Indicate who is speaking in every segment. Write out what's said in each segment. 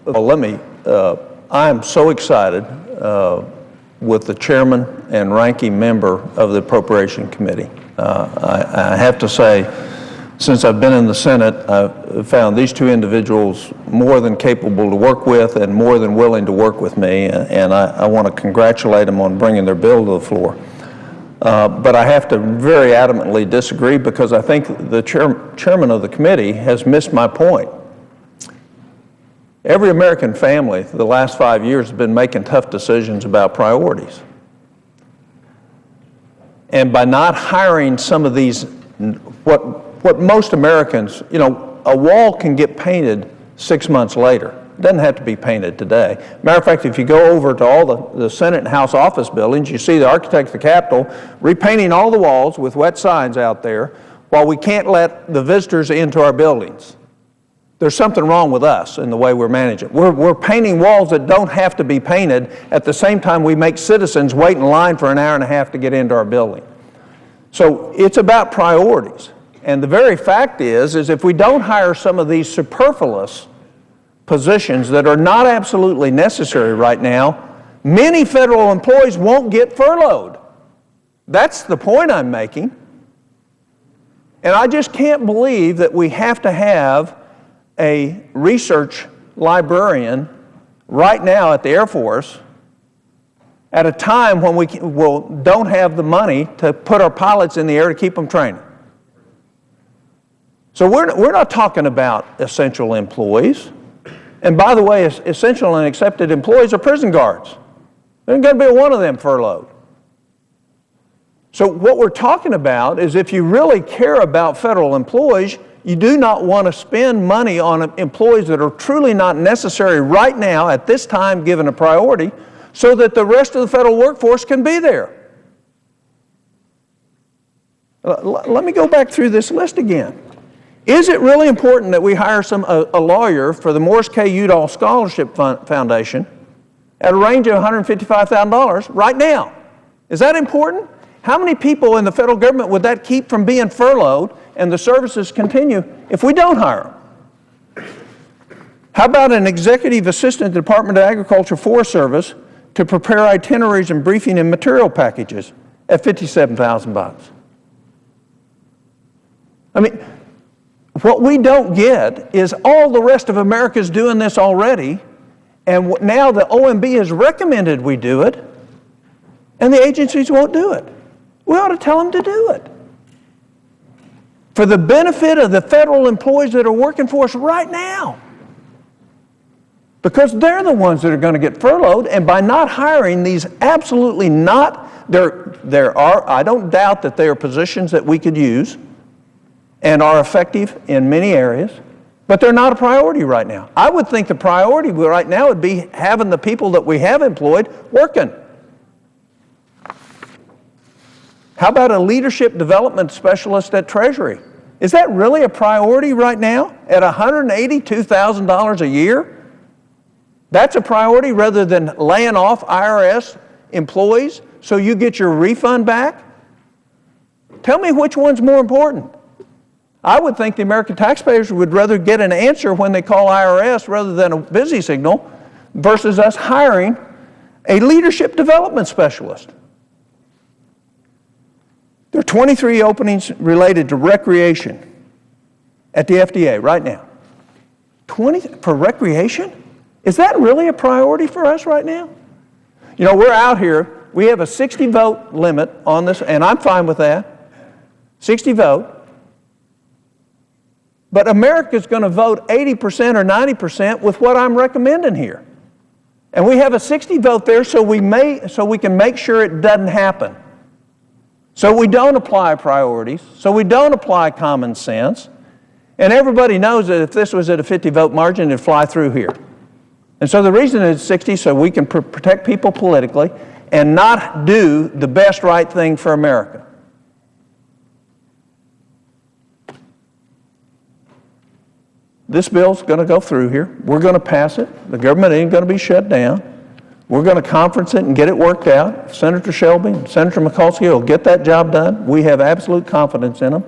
Speaker 1: I am so excited with the chairman and ranking member of the Appropriation Committee. I have to say, since I've been in the Senate, I've found these two individuals more than capable to work with and more than willing to work with me, and I want to congratulate them on bringing their bill to the floor. But I have to very adamantly disagree because I think the chairman of the committee has missed my point. Every American family for the last 5 years has been making tough decisions about priorities. And by not hiring some of these, what most Americans, you know, a wall can get painted 6 months later. It doesn't have to be painted today. Matter of fact, if you go over to all the Senate and House office buildings, you see the architect of the Capitol repainting all the walls with wet signs out there while we can't let the visitors into our buildings. There's something wrong with us in the way we're managing it. We're painting walls that don't have to be painted at the same time we make citizens wait in line for an hour and a half to get into our building. So it's about priorities. And the very fact is if we don't hire some of these superfluous positions that are not absolutely necessary right now, many federal employees won't get furloughed. That's the point I'm making. And I just can't believe that we have to have a research librarian right now at the Air Force at a time when we don't have the money to put our pilots in the air to keep them training. So we're not talking about essential employees. And by the way, essential and accepted employees are prison guards. There ain't going to be one of them furloughed. So what we're talking about is if you really care about federal employees, you do not want to spend money on employees that are truly not necessary right now at this time given a priority so that the rest of the federal workforce can be there. Let me go back through this list again. Is it really important that we hire a lawyer for the Morris K. Udall Scholarship Foundation at a range of $155,000 right now? Is that important? How many people in the federal government would that keep from being furloughed and the services continue if we don't hire them? How about an executive assistant at the Department of Agriculture Forest Service to prepare itineraries and briefing and material packages at $57,000? I mean, what we don't get is all the rest of America's doing this already, and now the OMB has recommended we do it, and the agencies won't do it. We ought to tell them to do it for the benefit of the federal employees that are working for us right now, because they're the ones that are going to get furloughed. And by not hiring these, absolutely not, there are, I don't doubt that there are positions that we could use and are effective in many areas, but they're not a priority right now. I would think the priority right now would be having the people that we have employed working. How about a leadership development specialist at Treasury? Is that really a priority right now at $182,000 a year? That's a priority rather than laying off IRS employees so you get your refund back? Tell me which one's more important. I would think the American taxpayers would rather get an answer when they call IRS rather than a busy signal versus us hiring a leadership development specialist. There are 23 openings related to recreation at the FDA right now. 20 for recreation? Is that really a priority for us right now? You know, we're out here, we have a 60 vote limit on this, and I'm fine with that. 60 vote. But America's going to vote 80% or 90% with what I'm recommending here. And we have a 60 vote there so we can make sure it doesn't happen. So we don't apply priorities, so we don't apply common sense, and everybody knows that if this was at a 50 vote margin, it'd fly through here. And so the reason it's 60 so we can protect people politically and not do the best right thing for America. This bill's going to go through here. We're going to pass it. The government ain't going to be shut down. We're going to conference it and get it worked out. Senator Shelby and Senator Mikulski will get that job done. We have absolute confidence in them.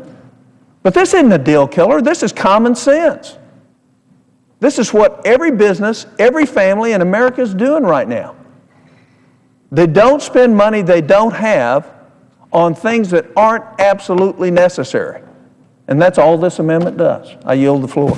Speaker 1: But this isn't a deal killer. This is common sense. This is what every business, every family in America is doing right now. They don't spend money they don't have on things that aren't absolutely necessary. And that's all this amendment does. I yield the floor.